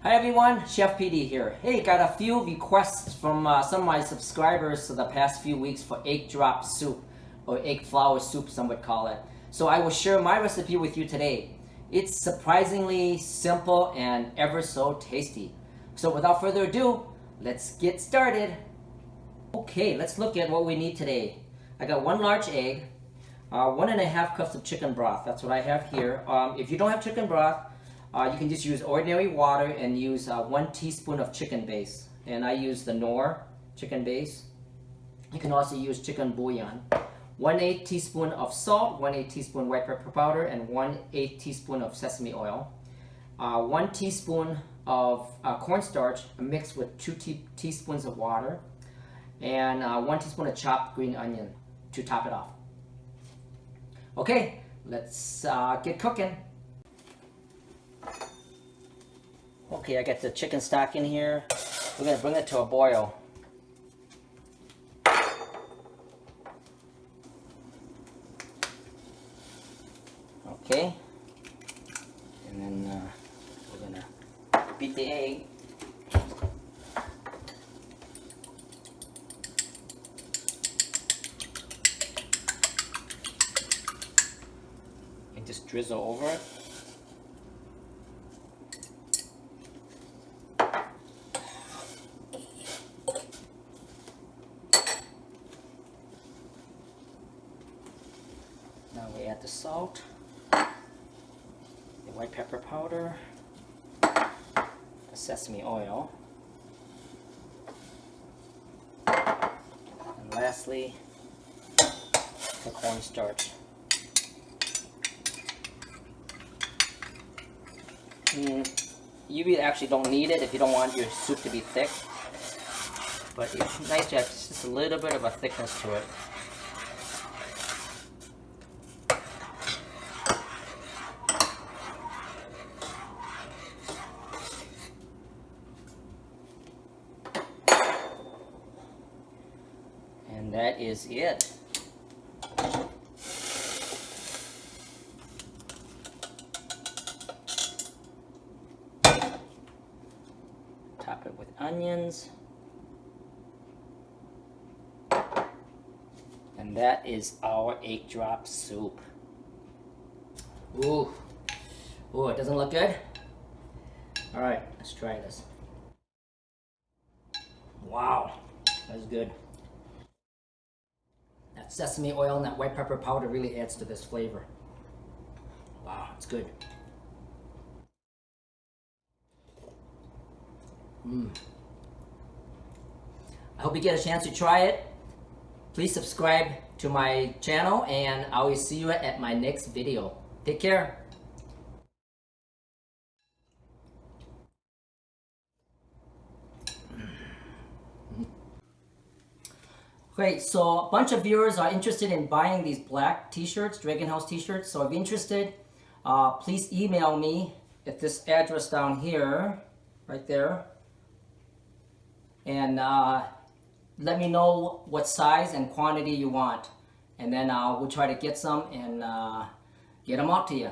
Hi everyone, Chef PD here. Hey, got a few requests from some of my subscribers for the past few weeks for egg drop soup, or egg flour soup some would call it. So I will share my recipe with you today. It's surprisingly simple and ever so tasty. So without further ado, let's get started. Okay, let's look at what we need today. I got one large egg, 1.5 cups of chicken broth. That's what I have here. If you don't have chicken broth, you can just use ordinary water and use 1 teaspoon of chicken base. And I use the Knorr chicken base. You can also use chicken bouillon. 1/8 teaspoon of salt, 1/8 teaspoon white pepper powder, and 1/8 teaspoon of sesame oil. 1 teaspoon of cornstarch mixed with 2 teaspoons of water. And 1 teaspoon of chopped green onion to top it off. Okay, let's get cooking. Okay, I got the chicken stock in here. We're going to bring it to a boil. Okay, and then we're going to beat the egg. And just drizzle over it. Now we add the salt, the white pepper powder, the sesame oil, and lastly, the cornstarch. You really actually don't need it if you don't want your soup to be thick, but it's nice to have just a little bit of a thickness to it. And that is it. Top it with onions. And that is our egg drop soup. Ooh. Ooh, it doesn't look good? Alright, let's try this. Wow, that's good. That sesame oil and that white pepper powder really adds to this flavor. Wow, it's good. I hope you get a chance to try it. Please subscribe to my channel and I will see you at my next video. Take care. Great, so a bunch of viewers are interested in buying these black t-shirts, Dragon House t-shirts. So if you're interested, please email me at this address down here, right there. And let me know what size and quantity you want. And then we'll try to get some and get them out to you.